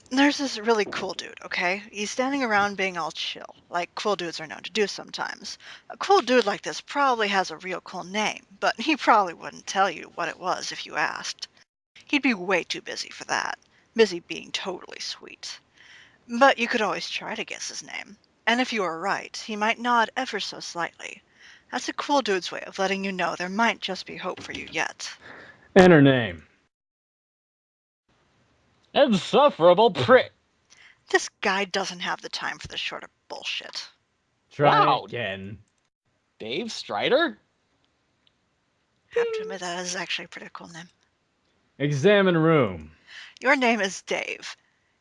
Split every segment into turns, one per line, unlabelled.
There's this really cool dude, okay? He's standing around being all chill, like cool dudes are known to do sometimes. A cool dude like this probably has a real cool name, but he probably wouldn't tell you what it was if you asked. He'd be way too busy for that, busy being totally sweet. But you could always try to guess his name. And if you were right, he might nod ever so slightly. That's a cool dude's way of letting you know there might just be hope for you yet.
And her name.
Insufferable prick.
This guy doesn't have the time for this sort of bullshit.
Try
Wow.
again.
Dave Strider?
Have to admit that is actually a pretty cool name.
Examine room.
Your name is Dave.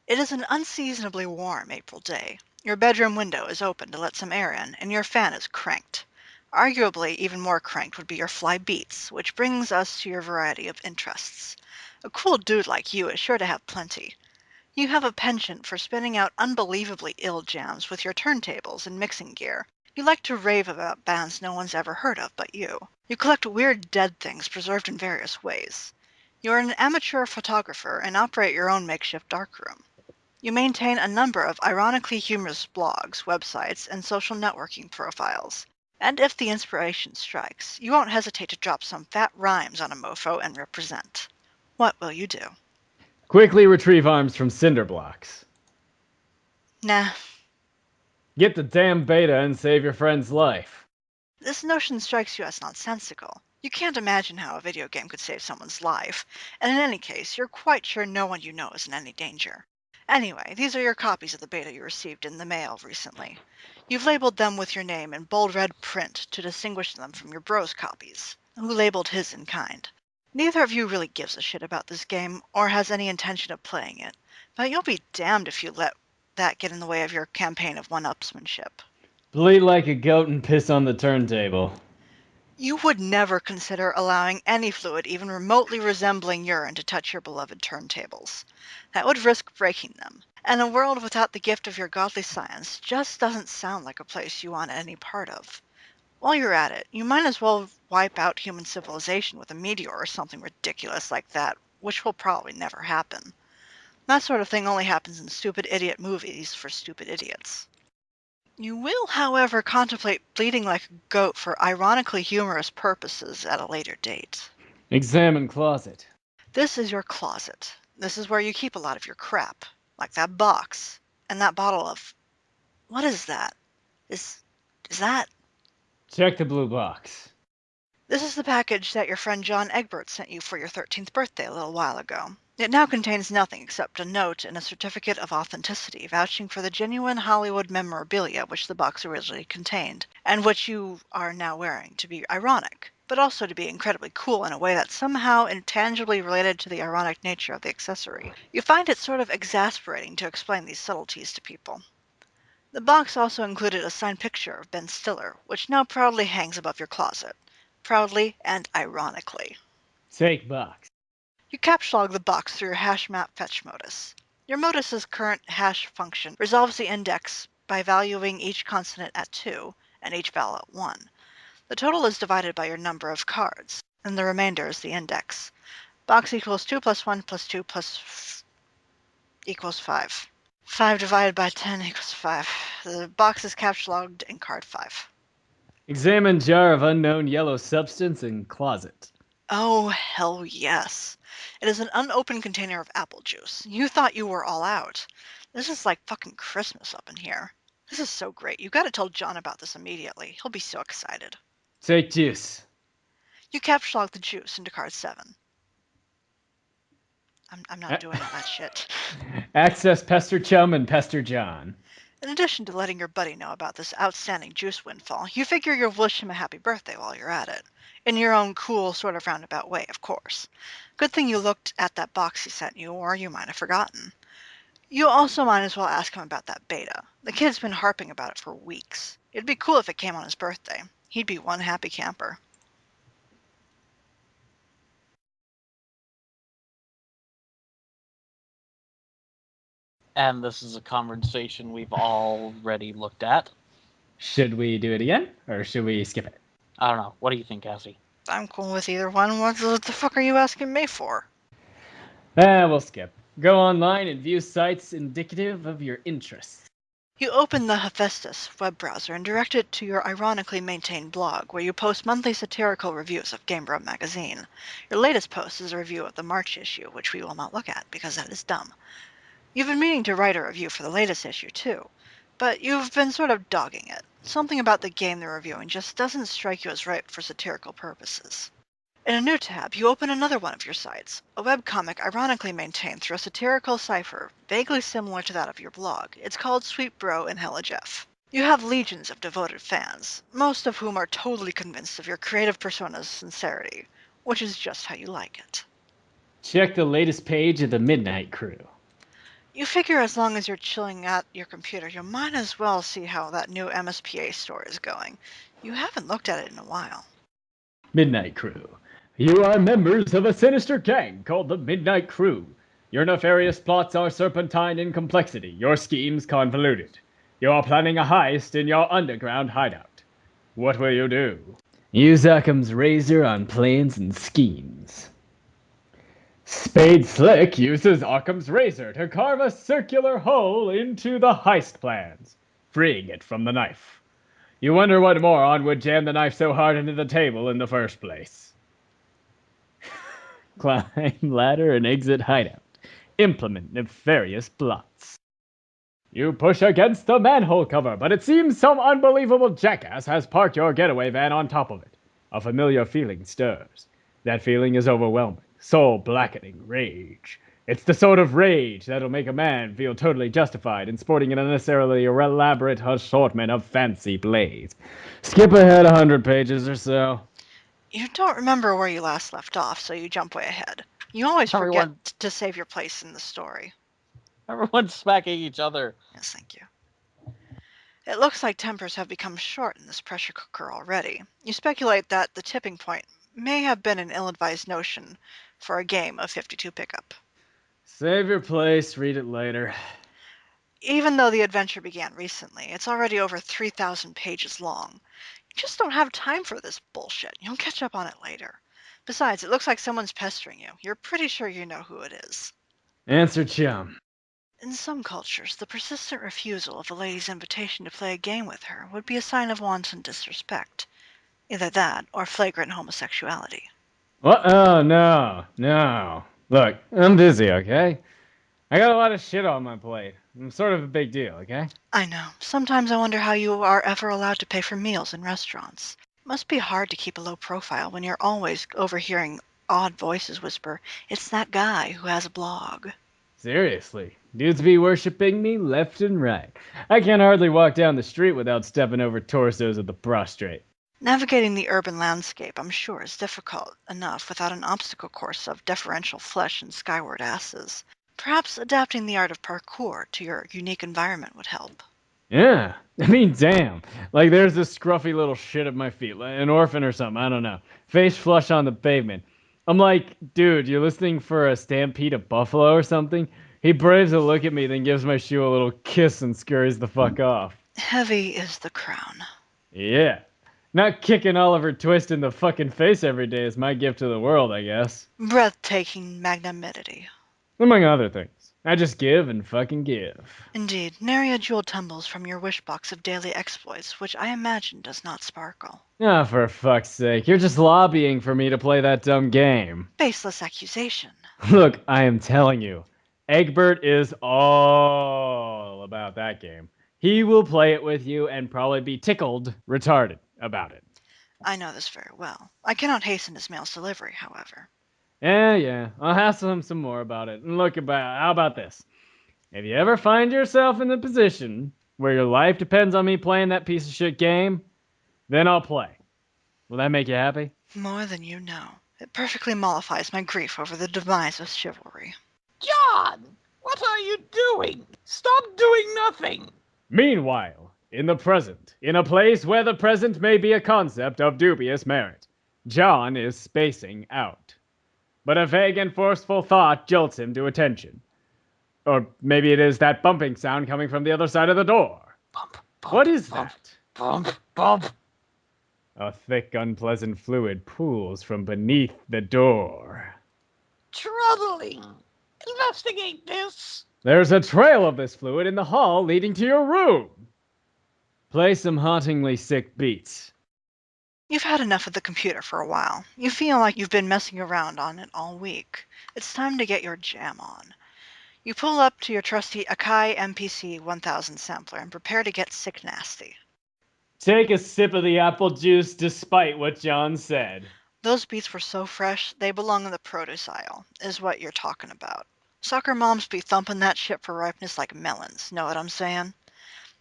It is an unseasonably warm April day. Your bedroom window is open to let some air in, and your fan is cranked. Arguably, even more cranked would be your fly beats, which brings us to your variety of interests. A cool dude like you is sure to have plenty. You have a penchant for spinning out unbelievably ill jams with your turntables and mixing gear. You like to rave about bands no one's ever heard of but you. You collect weird dead things preserved in various ways. You are an amateur photographer and operate your own makeshift darkroom. You maintain a number of ironically humorous blogs, websites, and social networking profiles. And if the inspiration strikes, you won't hesitate to drop some fat rhymes on a mofo and represent. What will you do?
Quickly retrieve arms from cinder blocks.
Nah,
Get the damn beta and save your friend's life.
this notion strikes you as nonsensical. You can't imagine how a video game could save someone's life, and in any case, you're quite sure no one you know is in any danger. Anyway, these are your copies of the beta you received in the mail recently. You've labeled them with your name in bold red print to distinguish them from your bro's copies, who labeled his in kind. Neither of you really gives a shit about this game or has any intention of playing it, but you'll be damned if you let that get in the way of your campaign of one-upsmanship.
Bleed like a goat and piss on the turntable.
You would never consider allowing any fluid even remotely resembling urine to touch your beloved turntables. That would risk breaking them, and a world without the gift of your godly science just doesn't sound like a place you want any part of. While you're at it, you might as well wipe out human civilization with a meteor or something ridiculous like that, which will probably never happen. That sort of thing only happens in stupid idiot movies for stupid idiots. You will, however, contemplate bleeding like a goat for ironically humorous purposes at a later date.
Examine closet.
This is your closet. This is where you keep a lot of your crap, like that box and that bottle of... What is that? Is that...
Check the blue box.
This is the package that your friend John Egbert sent you for your 13th birthday a little while ago. It now contains nothing except a note and a certificate of authenticity vouching for the genuine Hollywood memorabilia which the box originally contained, and which you are now wearing to be ironic, but also to be incredibly cool in a way that's somehow intangibly related to the ironic nature of the accessory. You find it sort of exasperating to explain these subtleties to people. The box also included a signed picture of Ben Stiller, which now proudly hangs above your closet. Proudly and ironically.
Take box.
You captcha the box through your hash map fetch modus. Your modus's current hash function resolves the index by valuing each consonant at 2 and each vowel at 1. The total is divided by your number of cards, and the remainder is the index. Box equals 2 plus 1 plus 2 plus equals 5. 5 divided by 10 equals 5. The box is captcha in card 5.
Examine jar of unknown yellow substance in closet.
Oh, hell yes. It is an unopened container of apple juice. You thought you were all out. This is like fucking Christmas up in here. This is so great. You gotta tell John about this immediately. He'll be so excited.
Take juice.
You capture the juice into card 7. I'm not doing all that shit.
Access Pester Chum and Pester John.
In addition to letting your buddy know about this outstanding juice windfall, you figure you'll wish him a happy birthday while you're at it. In your own cool, sort of roundabout way, of course. Good thing you looked at that box he sent you, or you might have forgotten. You also might as well ask him about that beta. The kid's been harping about it for weeks. It'd be cool if it came on his birthday. He'd be one happy camper.
And this is a conversation we've already looked at.
Should we do it again, or should we skip it?
I don't know. What do you think, Cassie?
I'm cool with either one. What the fuck are you asking me for?
We'll skip. Go online and view sites indicative of your interests.
You open the Hephaestus web browser and direct it to your ironically maintained blog, where you post monthly satirical reviews of Game Bro magazine. Your latest post is a review of the March issue, which we will not look at because that is dumb. You've been meaning to write a review for the latest issue, too, but you've been sort of dogging it. Something about the game they're reviewing just doesn't strike you as right for satirical purposes. In a new tab, you open another one of your sites, a webcomic ironically maintained through a satirical cipher vaguely similar to that of your blog. It's called Sweet Bro and Hella Jeff. You have legions of devoted fans, most of whom are totally convinced of your creative persona's sincerity, which is just how you like it.
Check the latest page of the Midnight Crew.
You figure as long as you're chilling at your computer, you might as well see how that new MSPA store is going. You haven't looked at it in a while.
Midnight Crew. You are members of a sinister gang called the Midnight Crew. Your nefarious plots are serpentine in complexity, your schemes convoluted. You are planning a heist in your underground hideout. What will you do? Use Occam's razor on plans and schemes. Spade Slick uses Occam's razor to carve a circular hole into the heist plans, freeing it from the knife. You wonder what moron would jam the knife so hard into the table in the first place. Climb ladder and exit hideout. Implement nefarious plots. You push against the manhole cover, but it seems some unbelievable jackass has parked your getaway van on top of it. A familiar feeling stirs. That feeling is overwhelming, soul-blackening rage. It's the sort of rage that'll make a man feel totally justified in sporting an unnecessarily elaborate assortment of fancy blades. Skip ahead 100 pages or so.
You don't remember where you last left off, so you jump way ahead. You always forget to save your place in the story.
Everyone's smacking each other.
Yes, thank you. It looks like tempers have become short in this pressure cooker already. You speculate that the tipping point may have been an ill-advised notion for a game of 52 pickup.
Save your place, read it later.
Even though the adventure began recently, it's already over 3,000 pages long. You just don't have time for this bullshit. You'll catch up on it later. Besides, it looks like someone's pestering you. You're pretty sure you know who it is.
Answer, chum.
In some cultures, the persistent refusal of a lady's invitation to play a game with her would be a sign of wanton disrespect. Either that, or flagrant homosexuality.
What? Oh, no. Look, I'm busy, okay? I got a lot of shit on my plate. I'm sort of a big deal, okay?
I know. Sometimes I wonder how you are ever allowed to pay for meals in restaurants. It must be hard to keep a low profile when you're always overhearing odd voices whisper, "It's that guy who has a blog."
Seriously, dudes be worshipping me left and right. I can't hardly walk down the street without stepping over torsos of the prostrate.
Navigating the urban landscape, I'm sure, is difficult enough without an obstacle course of deferential flesh and skyward asses. Perhaps adapting the art of parkour to your unique environment would help.
Yeah, I mean, damn. Like, there's this scruffy little shit at my feet, like an orphan or something, I don't know. Face flush on the pavement. I'm like, dude, you're listening for a stampede of buffalo or something? He braves a look at me, then gives my shoe a little kiss and scurries the fuck off.
Heavy is the crown.
Yeah. Not kicking Oliver Twist in the fucking face every day is my gift to the world, I guess.
Breathtaking magnanimity.
Among other things. I just give and fucking give.
Indeed, nary a jewel tumbles from your wish box of daily exploits, which I imagine does not sparkle.
Ah, for fuck's sake. You're just lobbying for me to play that dumb game.
Baseless accusation.
Look, I am telling you, Egbert is all about that game. He will play it with you and probably be tickled, retarded about it.
I know this very well. I cannot hasten his mail's delivery, however.
Yeah. I'll hassle him some more about it. And how about this? If you ever find yourself in the position where your life depends on me playing that piece of shit game, then I'll play. Will that make you happy?
More than you know. It perfectly mollifies my grief over the demise of chivalry.
John, what are you doing? Stop doing nothing.
Meanwhile, in the present, in a place where the present may be a concept of dubious merit, John is spacing out. But a vague and forceful thought jolts him to attention. Or maybe it is that bumping sound coming from the other side of the door.
Bump,
What is
bump,
that?
Bump.
A thick, unpleasant fluid pools from beneath the door.
Troubling. Investigate this!
There's a trail of this fluid in the hall leading to your room. Play some hauntingly sick beats.
You've had enough of the computer for a while. You feel like you've been messing around on it all week. It's time to get your jam on. You pull up to your trusty Akai MPC 1000 sampler and prepare to get sick nasty.
Take a sip of the apple juice despite what John said.
Those beets were so fresh, they belong in the produce aisle, is what you're talking about. Soccer moms be thumping that shit for ripeness like melons, know what I'm saying?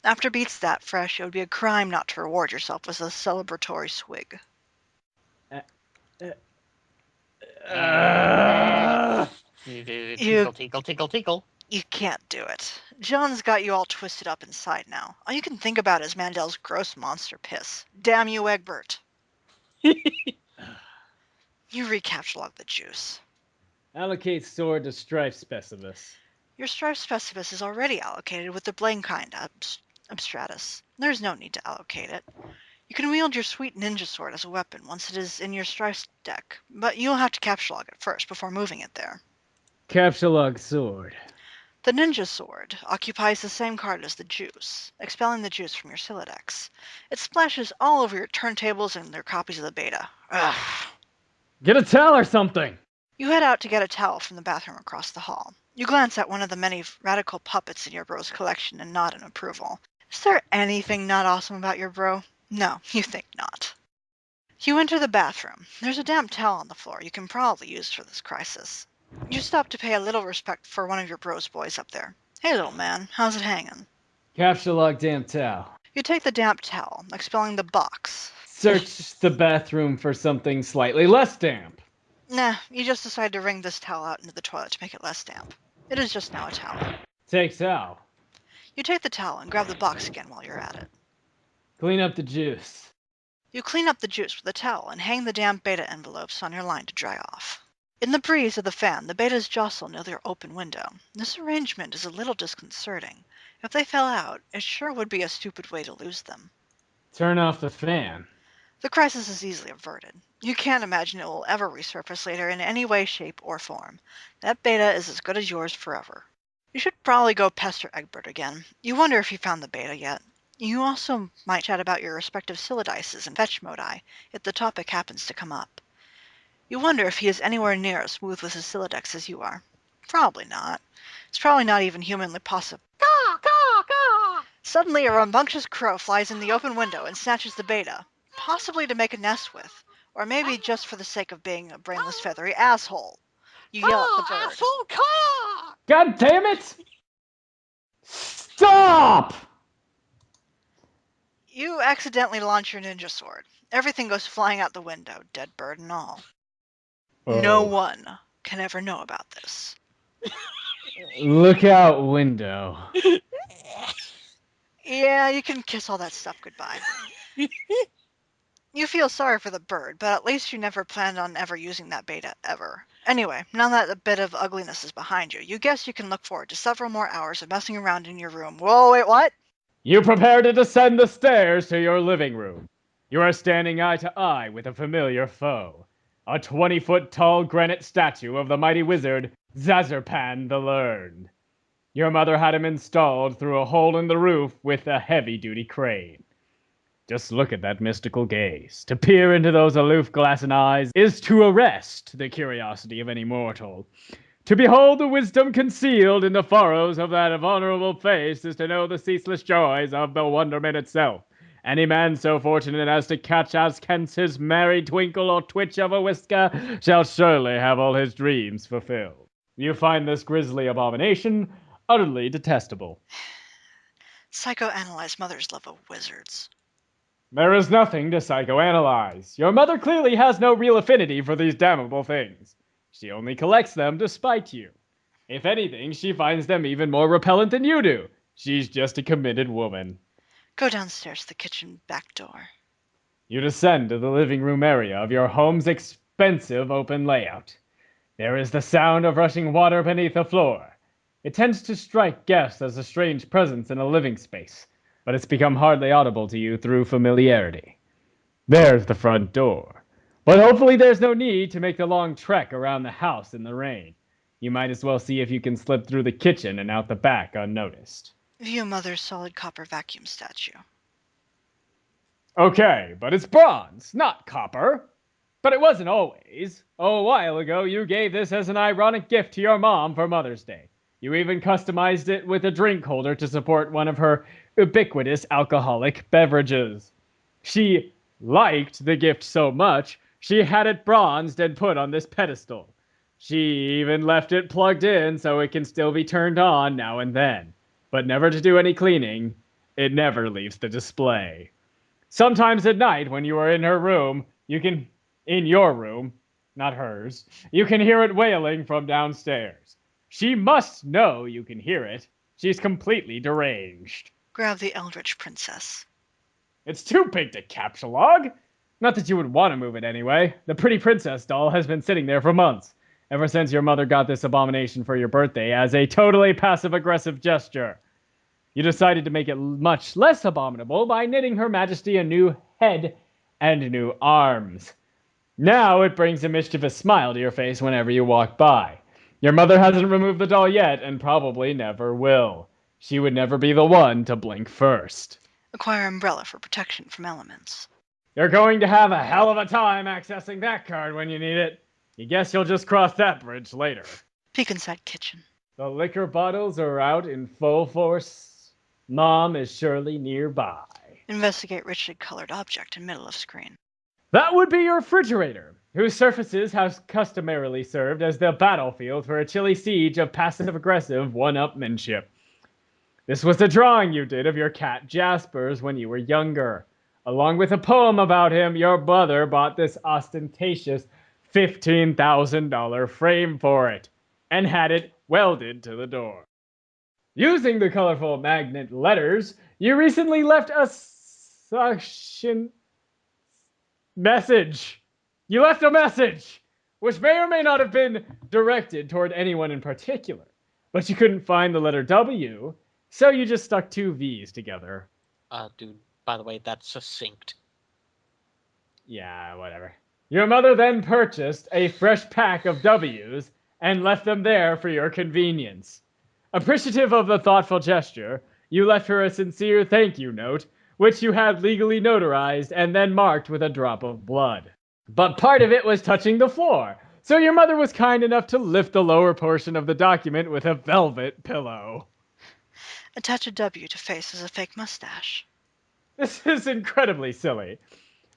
After beets that fresh, it would be a crime not to reward yourself with a celebratory swig.
Tinkle, tinkle, tinkle, tinkle.
You can't do it. John's got you all twisted up inside now. All you can think about is Mandel's gross monster piss. Damn you, Egbert. You recapitulate the juice.
Allocate sword to Strife Specibus.
Your Strife Specibus is already allocated with the blame kind Abstratus. There's no need to allocate it. You can wield your sweet ninja sword as a weapon once it is in your Strife's deck, but you'll have to capsulog it first before moving it there.
Capsulog sword.
The ninja sword occupies the same card as the juice, expelling the juice from your Siladex. It splashes all over your turntables and their copies of the beta. Ugh.
Get a towel or something!
You head out to get a towel from the bathroom across the hall. You glance at one of the many radical puppets in your bro's collection and nod in approval. Is there anything not awesome about your bro? No, you think not. You enter the bathroom. There's a damp towel on the floor you can probably use for this crisis. You stop to pay a little respect for one of your bro's boys up there. Hey, little man, how's it hanging?
Capsulog damp towel.
You take the damp towel, expelling the box.
Search the bathroom for something slightly less damp.
Nah, you just decide to wring this towel out into the toilet to make it less damp. It is just now a towel.
Take towel.
You take the towel and grab the box again while you're at it.
Clean up the juice.
You clean up the juice with a towel and hang the damp beta envelopes on your line to dry off. In the breeze of the fan, the betas jostle near their open window. This arrangement is a little disconcerting. If they fell out, it sure would be a stupid way to lose them.
Turn off the fan.
The crisis is easily averted. You can't imagine it will ever resurface later in any way, shape, or form. That beta is as good as yours forever. You should probably go pester Egbert again. You wonder if he found the beta yet. You also might chat about your respective Siladices and fetch modi, if the topic happens to come up. You wonder if he is anywhere near as smooth with his Siladex as you are. Probably not. It's probably not even humanly possible.
Caw, caw, caw.
Suddenly, a rambunctious crow flies in the open window and snatches the beta, possibly to make a nest with, or maybe just for the sake of being a brainless, feathery asshole. You yell at the bird.
Asshole, caw.
God damn it! Stop!
You accidentally launch your ninja sword. Everything goes flying out the window, dead bird and all. No one can ever know about this.
Look out window.
Yeah, you can kiss all that stuff goodbye. You feel sorry for the bird, but at least you never planned on ever using that beta ever. Anyway, now that the bit of ugliness is behind you, you guess you can look forward to several more hours of messing around in your room. Whoa, wait, what?
You prepare to descend the stairs to your living room. You are standing eye to eye with a familiar foe. A 20-foot tall granite statue of the mighty wizard, Zazerpan the Learned. Your mother had him installed through a hole in the roof with a heavy-duty crane. Just look at that mystical gaze. To peer into those aloof glassy eyes is to arrest the curiosity of any mortal. To behold the wisdom concealed in the furrows of that vulnerable face is to know the ceaseless joys of the wonderment itself. Any man so fortunate as to catch askance his merry twinkle or twitch of a whisker shall surely have all his dreams fulfilled. You find this grisly abomination utterly detestable.
Psychoanalyze mother's love of wizards.
There is nothing to psychoanalyze. Your mother clearly has no real affinity for these damnable things. She only collects them to spite you. If anything, she finds them even more repellent than you do. She's just a committed woman.
Go downstairs to the kitchen back door.
You descend to the living room area of your home's expensive open layout. There is the sound of rushing water beneath the floor. It tends to strike guests as a strange presence in a living space, but it's become hardly audible to you through familiarity. There's the front door. But hopefully there's no need to make the long trek around the house in the rain. You might as well see if you can slip through the kitchen and out the back unnoticed.
View Mother's solid copper vacuum statue.
Okay, but it's bronze, not copper. But it wasn't always. A while ago, you gave this as an ironic gift to your mom for Mother's Day. You even customized it with a drink holder to support one of her ubiquitous alcoholic beverages. She liked the gift so much, she had it bronzed and put on this pedestal. She even left it plugged in so it can still be turned on now and then. But never to do any cleaning. It never leaves the display. Sometimes at night, when you are in her room, in your room, not hers, you can hear it wailing from downstairs. She must know you can hear it. She's completely deranged.
Grab the Eldritch Princess.
It's too big to capsulog. Not that you would want to move it anyway. The pretty princess doll has been sitting there for months, ever since your mother got this abomination for your birthday as a totally passive-aggressive gesture. You decided to make it much less abominable by knitting Her Majesty a new head and new arms. Now it brings a mischievous smile to your face whenever you walk by. Your mother hasn't removed the doll yet and probably never will. She would never be the one to blink first.
Acquire Umbrella for protection from elements.
You're going to have a hell of a time accessing that card when you need it. You guess you'll just cross that bridge later.
Peek inside kitchen.
The liquor bottles are out in full force. Mom is surely nearby.
Investigate richly colored object in middle of screen.
That would be your refrigerator, whose surfaces have customarily served as the battlefield for a chilly siege of passive-aggressive one-upmanship. This was a drawing you did of your cat Jaspers when you were younger. Along with a poem about him, your mother bought this ostentatious $15,000 frame for it, and had it welded to the door. Using the colorful magnet letters, you recently left a message. You left a message, which may or may not have been directed toward anyone in particular. But you couldn't find the letter W, so you just stuck two V's together.
Dude, by the way, that's succinct.
Yeah, whatever. Your mother then purchased a fresh pack of W's and left them there for your convenience. Appreciative of the thoughtful gesture, you left her a sincere thank you note, which you had legally notarized and then marked with a drop of blood. But part of it was touching the floor, so your mother was kind enough to lift the lower portion of the document with a velvet pillow.
Attach a W to face as a fake mustache.
This is incredibly silly,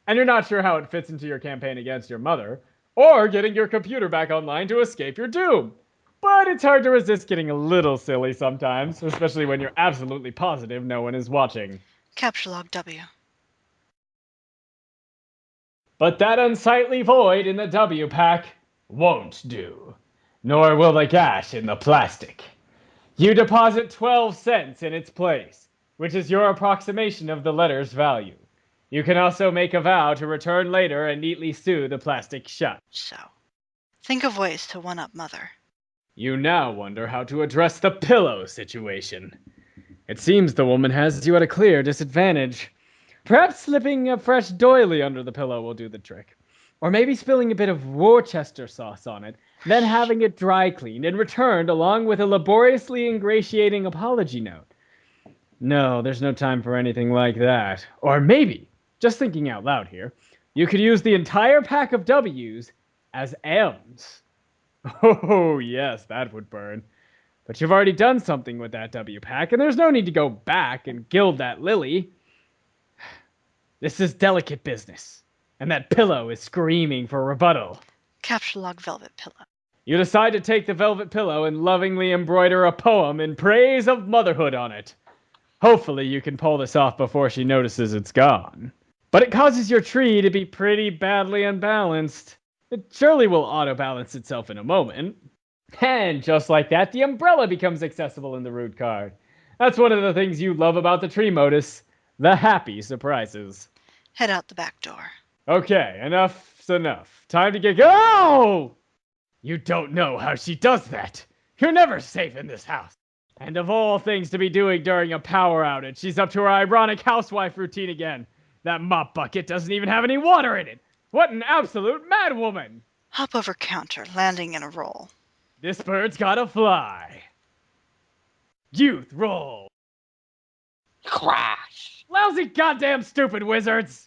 and you're not sure how it fits into your campaign against your mother, or getting your computer back online to escape your doom. But it's hard to resist getting a little silly sometimes, especially when you're absolutely positive no one is watching.
Capture log W.
But that unsightly void in the W pack won't do, nor will the gash in the plastic. You deposit 12 cents in its place, which is your approximation of the letter's value. You can also make a vow to return later and neatly sew the plastic shut.
So, think of ways to one-up Mother.
You now wonder how to address the pillow situation. It seems the woman has you at a clear disadvantage. Perhaps slipping a fresh doily under the pillow will do the trick. Or maybe spilling a bit of Worcester sauce on it, then having it dry cleaned and returned along with a laboriously ingratiating apology note. No, there's no time for anything like that. Or maybe, just thinking out loud here, you could use the entire pack of W's as M's. Oh, yes, that would burn. But you've already done something with that W pack, and there's no need to go back and gild that lily. This is delicate business, and that pillow is screaming for rebuttal.
Capture log velvet pillow.
You decide to take the velvet pillow and lovingly embroider a poem in praise of motherhood on it. Hopefully you can pull this off before she notices it's gone. But it causes your tree to be pretty badly unbalanced. It surely will auto-balance itself in a moment. And just like that, the umbrella becomes accessible in the root card. That's one of the things you love about the tree modus. The happy surprises.
Head out the back door.
Okay, enough's enough. Time to get go! You don't know how she does that. You're never safe in this house. And of all things to be doing during a power outage, she's up to her ironic housewife routine again. That mop bucket doesn't even have any water in it. What an absolute madwoman!
Hop over counter, landing in a roll.
This bird's gotta fly. Youth, roll.
Crash!
Lousy goddamn stupid wizards!